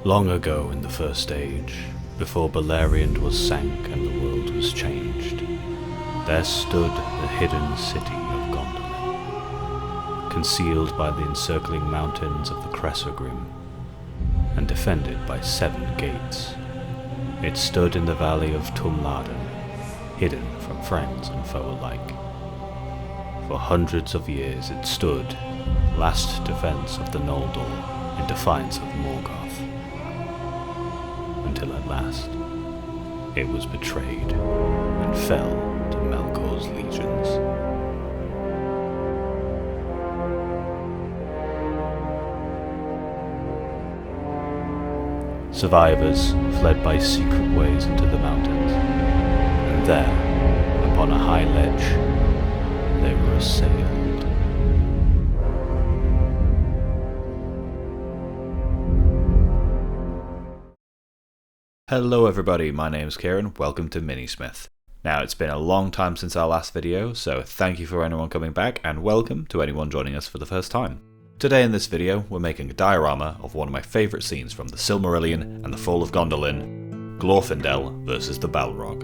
Long ago in the First Age, before Balrog was sank and the world was changed, there stood the hidden city of Gondolin, concealed by the encircling mountains of the Cressergrim, and defended by 7 gates. It stood in the valley of Tumladen, hidden from friends and foe alike. For hundreds of years it stood, last defence of the Noldor, in defiance of Morgoth. Until at last, it was betrayed and fell to Melkor's legions. Survivors fled by secret ways into the mountains, and there, upon a high ledge, they were assailed. Hello everybody, my name's Kieran, welcome to Minismith. Now it's been a long time since our last video, so thank you for anyone coming back and welcome to anyone joining us for the first time. Today in this video we're making a diorama of one of my favourite scenes from the Silmarillion and the Fall of Gondolin, Glorfindel versus the Balrog.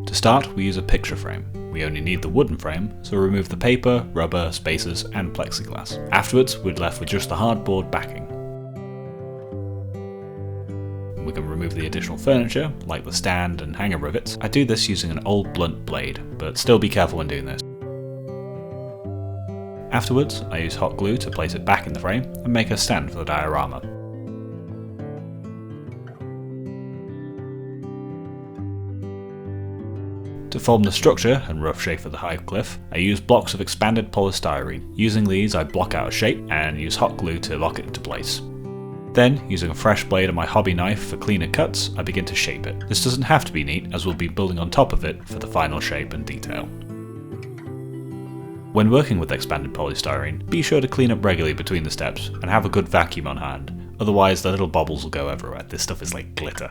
To start we use a picture frame. We only need the wooden frame, so remove the paper, rubber, spacers and plexiglass. Afterwards we're left with just the hardboard backing. We can remove the additional furniture, like the stand and hanger rivets. I do this using an old blunt blade, but still be careful when doing this. Afterwards, I use hot glue to place it back in the frame and make a stand for the diorama. To form the structure and rough shape of the high cliff, I use blocks of expanded polystyrene. Using these, I block out a shape and use hot glue to lock it into place. Then, using a fresh blade and my hobby knife for cleaner cuts, I begin to shape it. This doesn't have to be neat, as we'll be building on top of it for the final shape and detail. When working with expanded polystyrene, be sure to clean up regularly between the steps and have a good vacuum on hand, otherwise the little bubbles will go everywhere. This stuff is like glitter.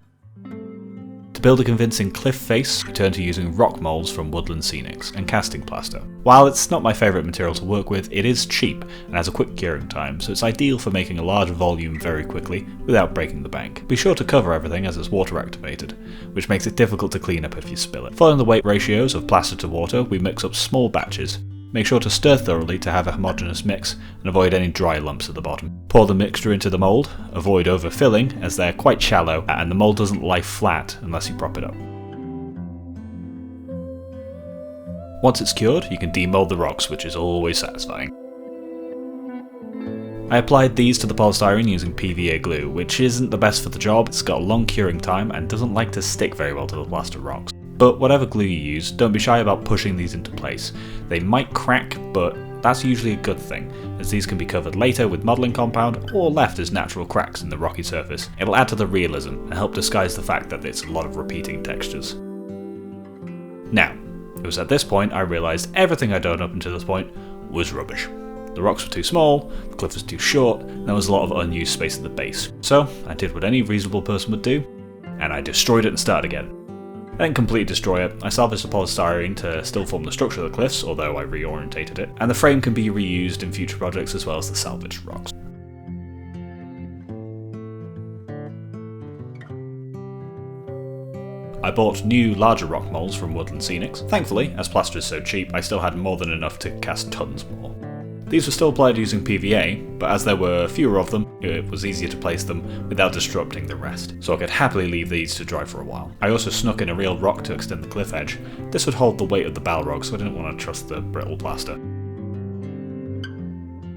To build a convincing cliff face, I turn to using rock moulds from Woodland Scenics and casting plaster. While it's not my favourite material to work with, it is cheap and has a quick curing time, so it's ideal for making a large volume very quickly without breaking the bank. Be sure to cover everything as it's water activated, which makes it difficult to clean up if you spill it. Following the weight ratios of plaster to water, we mix up small batches. Make sure to stir thoroughly to have a homogeneous mix and avoid any dry lumps at the bottom. Pour the mixture into the mould, avoid overfilling as they're quite shallow and the mould doesn't lie flat unless you prop it up. Once it's cured, you can demould the rocks, which is always satisfying. I applied these to the polystyrene using PVA glue, which isn't the best for the job. It's got a long curing time and doesn't like to stick very well to the plaster rocks. But whatever glue you use, don't be shy about pushing these into place. They might crack, but that's usually a good thing, as these can be covered later with modelling compound or left as natural cracks in the rocky surface. It'll add to the realism and help disguise the fact that it's a lot of repeating textures. Now, it was at this point I realised everything I'd done up until this point was rubbish. The rocks were too small, the cliff was too short, and there was a lot of unused space at the base. So I did what any reasonable person would do, and I destroyed it and started again. I didn't completely destroy it. I salvaged the polystyrene to still form the structure of the cliffs, although I reorientated it, and the frame can be reused in future projects as well as the salvaged rocks. I bought new, larger rock moulds from Woodland Scenics. Thankfully, as plaster is so cheap, I still had more than enough to cast tons more. These were still applied using PVA, but as there were fewer of them, it was easier to place them without disrupting the rest, so I could happily leave these to dry for a while. I also snuck in a real rock to extend the cliff edge. This would hold the weight of the Balrog, so I didn't want to trust the brittle plaster.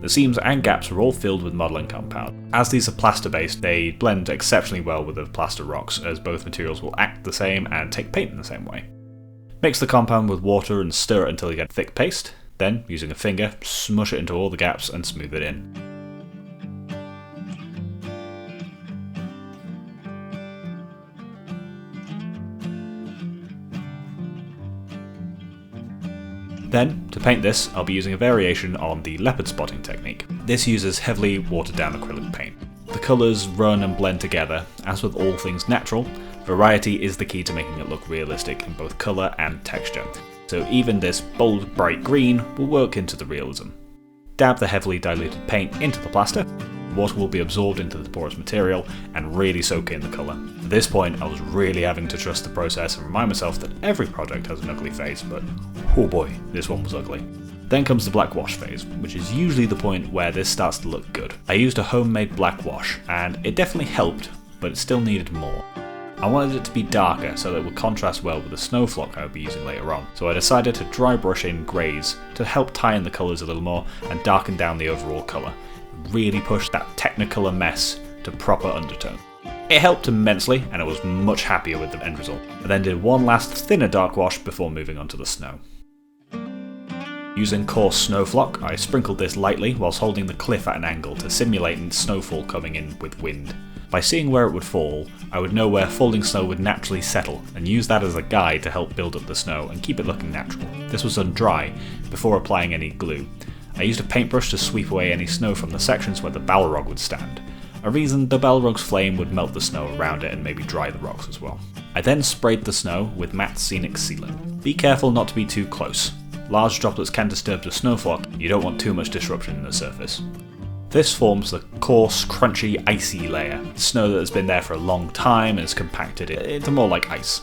The seams and gaps were all filled with modelling compound. As these are plaster based, they blend exceptionally well with the plaster rocks, as both materials will act the same and take paint in the same way. Mix the compound with water and stir it until you get a thick paste. Then, using a finger, smush it into all the gaps and smooth it in. Then, to paint this, I'll be using a variation on the leopard spotting technique. This uses heavily watered down acrylic paint. The colours run and blend together. As with all things natural, variety is the key to making it look realistic in both colour and texture. So even this bold bright green will work into the realism. Dab the heavily diluted paint into the plaster, water will be absorbed into the porous material and really soak in the colour. At this point I was really having to trust the process and remind myself that every project has an ugly phase, but oh boy, this one was ugly. Then comes the black wash phase, which is usually the point where this starts to look good. I used a homemade black wash, and it definitely helped, but it still needed more. I wanted it to be darker so that it would contrast well with the snow flock I would be using later on, so I decided to dry brush in greys to help tie in the colours a little more and darken down the overall colour. Really push that Technicolor mess to proper undertone. It helped immensely, and I was much happier with the end result. I then did one last thinner dark wash before moving on to the snow. Using coarse snow flock, I sprinkled this lightly whilst holding the cliff at an angle to simulate snowfall coming in with wind. By seeing where it would fall, I would know where falling snow would naturally settle and use that as a guide to help build up the snow and keep it looking natural. This was done dry, before applying any glue. I used a paintbrush to sweep away any snow from the sections where the Balrog would stand. I reasoned the Balrog's flame would melt the snow around it and maybe dry the rocks as well. I then sprayed the snow with matte scenic sealant. Be careful not to be too close. Large droplets can disturb the snow flock, you don't want too much disruption in the surface. This forms the coarse, crunchy, icy layer, snow that has been there for a long time and is compacted into more like ice.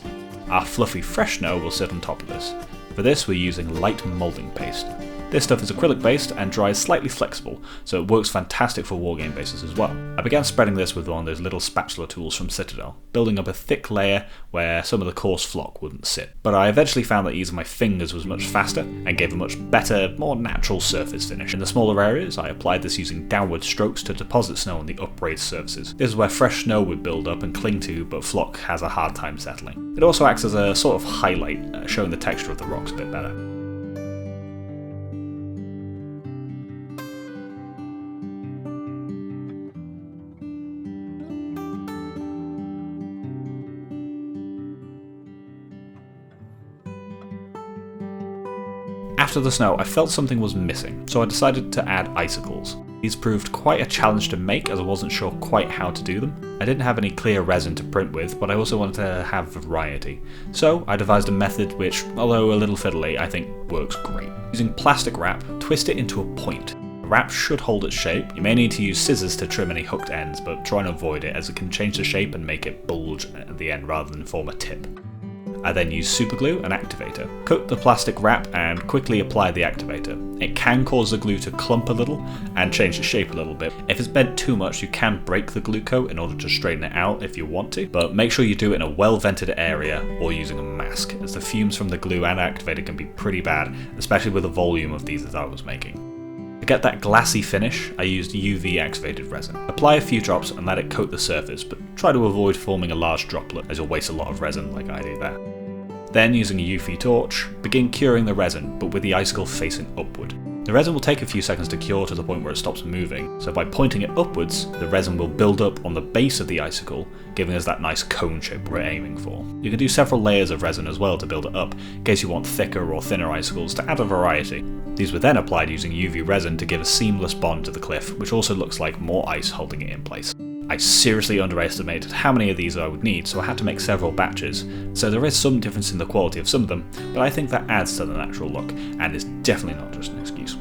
Our fluffy fresh snow will sit on top of this. For this we're using light moulding paste. This stuff is acrylic based and dries slightly flexible, so it works fantastic for wargame bases as well. I began spreading this with one of those little spatula tools from Citadel, building up a thick layer where some of the coarse flock wouldn't sit. But I eventually found that using my fingers was much faster and gave a much better, more natural surface finish. In the smaller areas, I applied this using downward strokes to deposit snow on the upraised surfaces. This is where fresh snow would build up and cling to, but flock has a hard time settling. It also acts as a sort of highlight, showing the texture of the rocks a bit better. After the snow, I felt something was missing, so I decided to add icicles. These proved quite a challenge to make as I wasn't sure quite how to do them. I didn't have any clear resin to print with, but I also wanted to have variety. So I devised a method which, although a little fiddly, I think works great. Using plastic wrap, twist it into a point. The wrap should hold its shape. You may need to use scissors to trim any hooked ends, but try and avoid it as it can change the shape and make it bulge at the end rather than form a tip. I then use superglue and activator. Coat the plastic wrap and quickly apply the activator. It can cause the glue to clump a little and change the shape a little bit. If it's bent too much, you can break the glue coat in order to straighten it out if you want to, but make sure you do it in a well-vented area or using a mask, as the fumes from the glue and activator can be pretty bad, especially with the volume of these that I was making. To get that glassy finish, I used UV activated resin. Apply a few drops and let it coat the surface, but try to avoid forming a large droplet as you'll waste a lot of resin like I do there. Then, using a UV torch, begin curing the resin, but with the icicle facing upward. The resin will take a few seconds to cure to the point where it stops moving, so by pointing it upwards, the resin will build up on the base of the icicle, giving us that nice cone shape we're aiming for. You can do several layers of resin as well to build it up, in case you want thicker or thinner icicles to add a variety. These were then applied using UV resin to give a seamless bond to the cliff, which also looks like more ice holding it in place. I seriously underestimated how many of these I would need, so I had to make several batches, so there is some difference in the quality of some of them, but I think that adds to the natural look, and is definitely not just an excuse.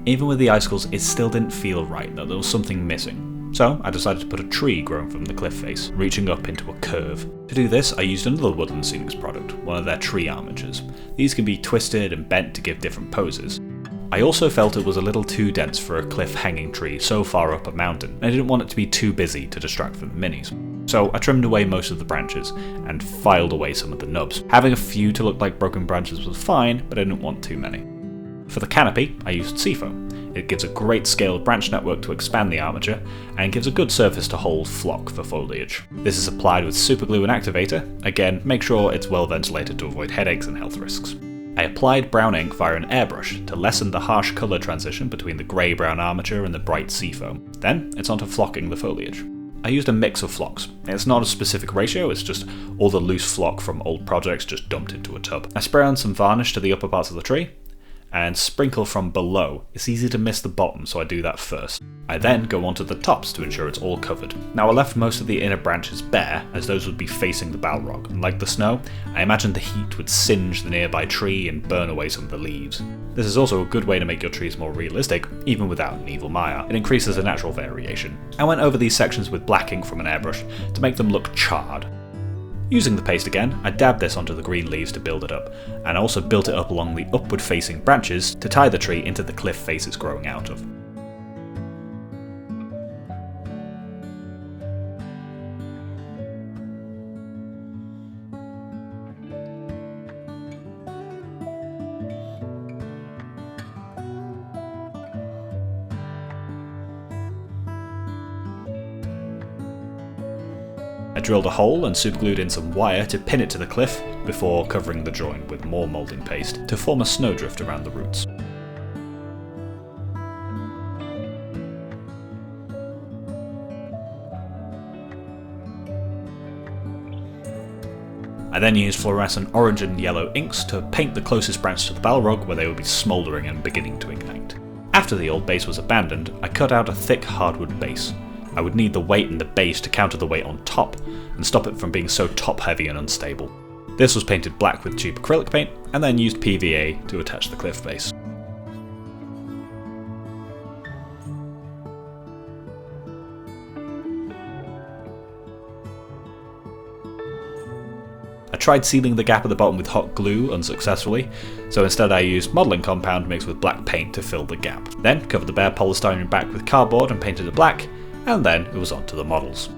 Even with the icicles, it still didn't feel right, that there was something missing. So I decided to put a tree growing from the cliff face, reaching up into a curve. To do this, I used another Woodland Scenics product, one of their tree armatures. These can be twisted and bent to give different poses. I also felt it was a little too dense for a cliff-hanging tree so far up a mountain, and I didn't want it to be too busy to distract from the minis. So I trimmed away most of the branches, and filed away some of the nubs. Having a few to look like broken branches was fine, but I didn't want too many. For the canopy, I used seafoam. It gives a great scale branch network to expand the armature, and gives a good surface to hold flock for foliage. This is applied with superglue and activator. Again, make sure it's well ventilated to avoid headaches and health risks. I applied brown ink via an airbrush to lessen the harsh colour transition between the grey-brown armature and the bright seafoam. Then, it's onto flocking the foliage. I used a mix of flocks. It's not a specific ratio, it's just all the loose flock from old projects just dumped into a tub. I spray on some varnish to the upper parts of the tree, and sprinkle from below. It's easy to miss the bottom, so I do that first. I then go onto the tops to ensure it's all covered. Now I left most of the inner branches bare, as those would be facing the Balrog, and like the snow, I imagined the heat would singe the nearby tree and burn away some of the leaves. This is also a good way to make your trees more realistic, even without an evil Maya. It increases the natural variation. I went over these sections with black ink from an airbrush to make them look charred. Using the paste again, I dabbed this onto the green leaves to build it up, and I also built it up along the upward facing branches to tie the tree into the cliff face it's growing out of. I drilled a hole and superglued in some wire to pin it to the cliff before covering the joint with more moulding paste to form a snowdrift around the roots. I then used fluorescent orange and yellow inks to paint the closest branch to the Balrog where they would be smouldering and beginning to ignite. After the old base was abandoned, I cut out a thick hardwood base. I would need the weight in the base to counter the weight on top, and stop it from being so top heavy and unstable. This was painted black with cheap acrylic paint, and then used PVA to attach the cliff base. I tried sealing the gap at the bottom with hot glue unsuccessfully, so instead I used modelling compound mixed with black paint to fill the gap. Then covered the bare polystyrene back with cardboard and painted it black, and then it was on to the models.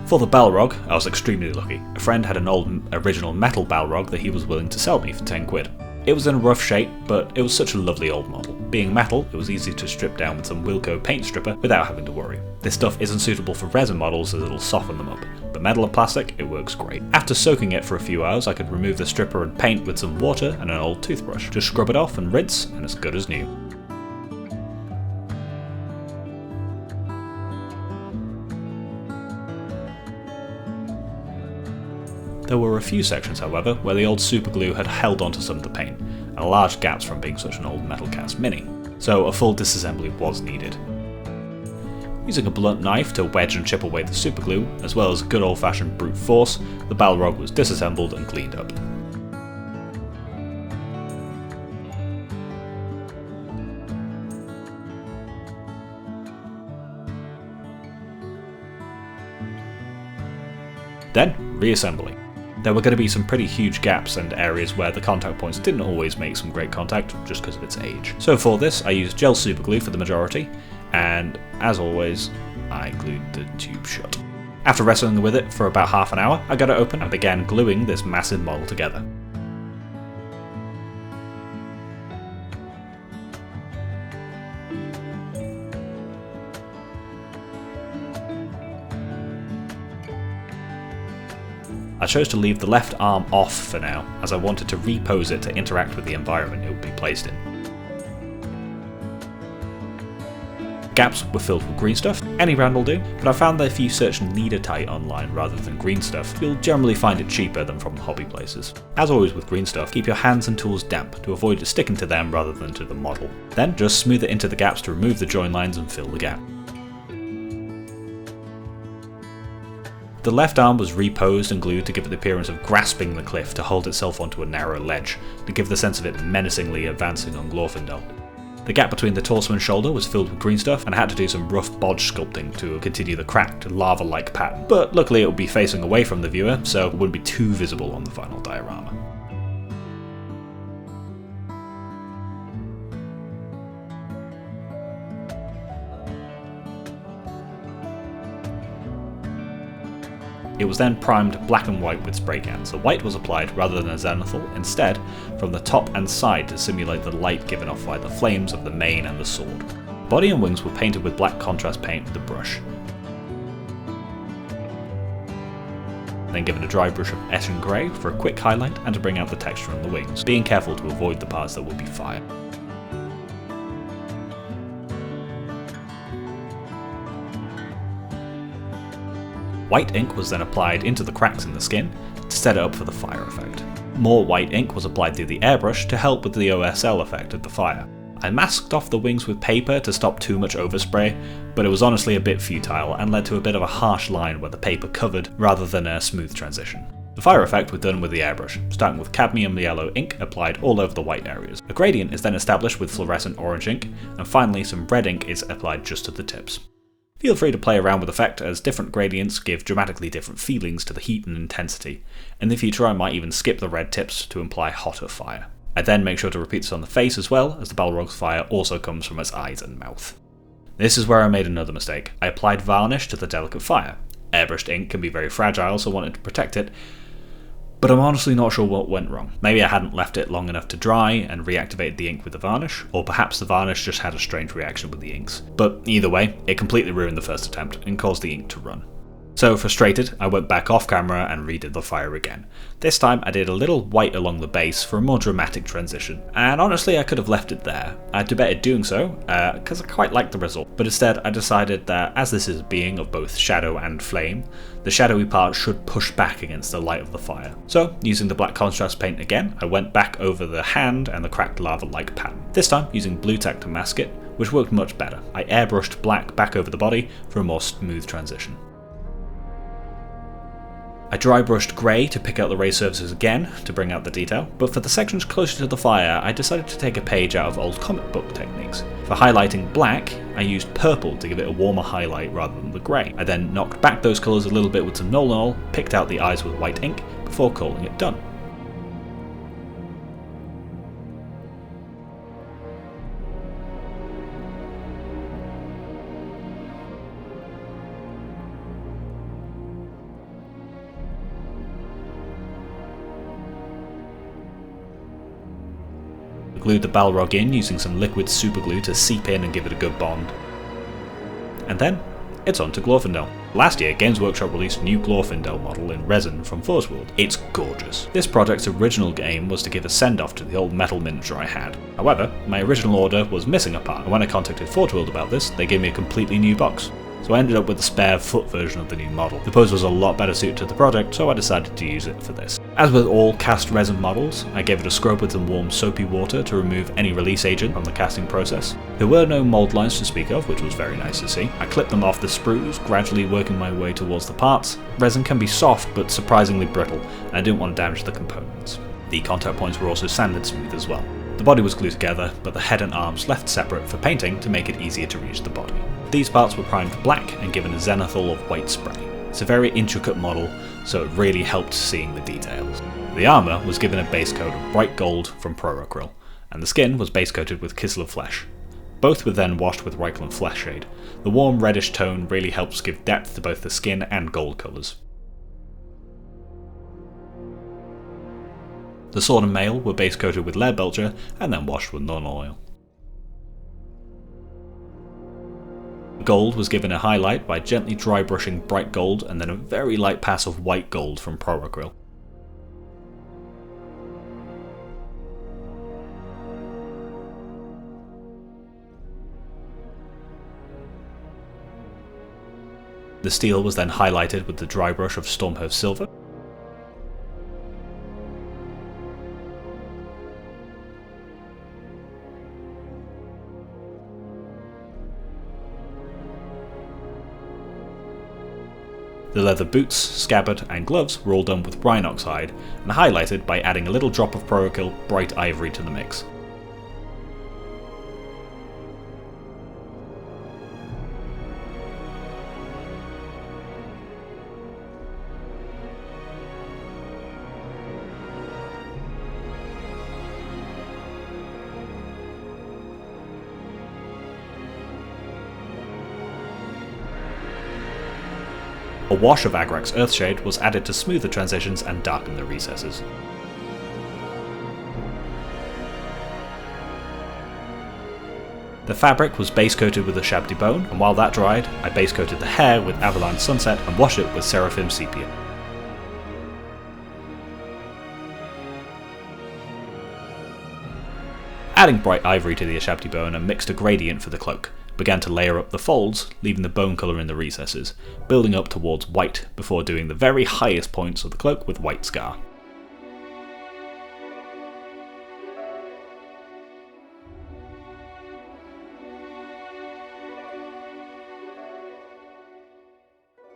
For the Balrog, I was extremely lucky. A friend had an old original metal Balrog that he was willing to sell me for 10 quid. It was in a rough shape, but it was such a lovely old model. Being metal, it was easy to strip down with some Wilco paint stripper without having to worry. This stuff isn't suitable for resin models as it'll soften them up, but metal and plastic, it works great. After soaking it for a few hours, I could remove the stripper and paint with some water and an old toothbrush. Just scrub it off and rinse, and it's good as new. There were a few sections, however, where the old superglue had held onto some of the paint, and large gaps from being such an old metal cast mini, so a full disassembly was needed. Using a blunt knife to wedge and chip away the superglue, as well as good old-fashioned brute force, the Balrog was disassembled and cleaned up. Then, reassembly. There were going to be some pretty huge gaps and areas where the contact points didn't always make some great contact just because of its age. So for this I used gel superglue for the majority, and as always I glued the tube shut. After wrestling with it for about half an hour, I got it open and began gluing this massive model together. I chose to leave the left arm off for now, as I wanted to repose it to interact with the environment it would be placed in. Gaps were filled with green stuff, any brand will do, but I found that if you search Leadertite online rather than green stuff, you'll generally find it cheaper than from hobby places. As always with green stuff, keep your hands and tools damp to avoid it sticking to them rather than to the model. Then just smooth it into the gaps to remove the join lines and fill the gap. The left arm was reposed and glued to give it the appearance of grasping the cliff to hold itself onto a narrow ledge, to give the sense of it menacingly advancing on Glorfindel. The gap between the torso and shoulder was filled with green stuff, and I had to do some rough bodge sculpting to continue the cracked, lava-like pattern, but luckily it would be facing away from the viewer, so it wouldn't be too visible on the final diorama. It was then primed black and white with spray cans. The white was applied rather than a zenithal, instead from the top and side to simulate the light given off by the flames of the mane and the sword. Body and wings were painted with black contrast paint with a brush. Then given a dry brush of Essen Grey for a quick highlight and to bring out the texture on the wings, being careful to avoid the parts that would be fire. White ink was then applied into the cracks in the skin to set it up for the fire effect. More white ink was applied through the airbrush to help with the OSL effect of the fire. I masked off the wings with paper to stop too much overspray, but it was honestly a bit futile and led to a bit of a harsh line where the paper covered rather than a smooth transition. The fire effect was done with the airbrush, starting with cadmium yellow ink applied all over the white areas. A gradient is then established with fluorescent orange ink, and finally some red ink is applied just to the tips. Feel free to play around with effect, as different gradients give dramatically different feelings to the heat and intensity. In the future I might even skip the red tips to imply hotter fire. I then make sure to repeat this on the face as well, as the Balrog's fire also comes from its eyes and mouth. This is where I made another mistake. I applied varnish to the delicate fire. Airbrushed ink can be very fragile, so I wanted to protect it, but I'm honestly not sure what went wrong. Maybe I hadn't left it long enough to dry and reactivated the ink with the varnish, or perhaps the varnish just had a strange reaction with the inks. But either way, it completely ruined the first attempt and caused the ink to run. So frustrated, I went back off camera and redid the fire again. This time I did a little white along the base for a more dramatic transition, and honestly I could have left it there. I debated doing so, because I quite liked the result, but instead I decided that as this is a being of both shadow and flame, the shadowy part should push back against the light of the fire. So, using the black contrast paint again, I went back over the hand and the cracked lava-like pattern. This time using blue tack to mask it, which worked much better. I airbrushed black back over the body for a more smooth transition. I dry brushed grey to pick out the ray surfaces again to bring out the detail, but for the sections closer to the fire I decided to take a page out of old comic book techniques. For highlighting black, I used purple to give it a warmer highlight rather than the grey. I then knocked back those colours a little bit with someNolon oil, picked out the eyes with white ink before calling it done. Glued the Balrog in using some liquid superglue to seep in and give it a good bond. And then, it's on to Glorfindel. Last year, Games Workshop released a new Glorfindel model in resin from Force World. It's gorgeous. This project's original aim was to give a send-off to the old metal miniature I had. However, my original order was missing a part, and when I contacted Forge World about this, they gave me a completely new box. So I ended up with a spare foot version of the new model. The pose was a lot better suited to the project, so I decided to use it for this. As with all cast resin models, I gave it a scrub with some warm soapy water to remove any release agent from the casting process. There were no mould lines to speak of, which was very nice to see. I clipped them off the sprues, gradually working my way towards the parts. Resin can be soft but surprisingly brittle, and I didn't want to damage the components. The contact points were also sanded smooth as well. The body was glued together, but the head and arms left separate for painting to make it easier to reach the body. These parts were primed black and given a zenithal of white spray. It's a very intricate model, so it really helped seeing the details. The armour was given a base coat of bright gold from Proracryl, and the skin was base coated with Kislev flesh. Both were then washed with Reikland flesh shade. The warm reddish tone really helps give depth to both the skin and gold colours. The sword and mail were base coated with lead belcher and then washed withNolon oil. Gold was given a highlight by gently dry brushing bright gold and then a very light pass of white gold from Proracryl. The steel was then highlighted with the dry brush of Stormhove silver. The leather boots, scabbard and gloves were all done with brine oxide and highlighted by adding a little drop of Proracryl bright ivory to the mix. A wash of Agrak's Earthshade was added to smooth the transitions and darken the recesses. The fabric was base coated with a Shabdi bone, and while that dried, I base coated the hair with Avalanche Sunset and washed it with Seraphim Sepia. Adding bright ivory to the Ashabti bone and mixed a gradient for the cloak, began to layer up the folds, leaving the bone colour in the recesses, building up towards white before doing the very highest points of the cloak with white scar.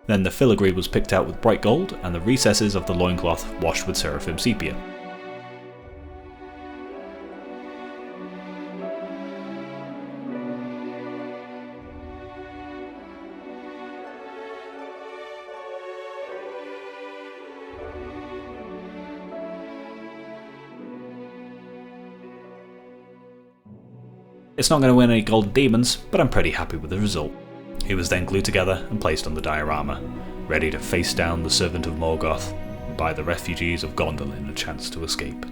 Then the filigree was picked out with bright gold, and the recesses of the loincloth washed with seraphim sepia. It's not going to win any golden demons, but I'm pretty happy with the result. It was then glued together and placed on the diorama, ready to face down the servant of Morgoth and buy the refugees of Gondolin a chance to escape.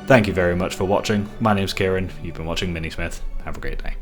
Thank you very much for watching. My name's Kieran, you've been watching Minismith. Have a great day.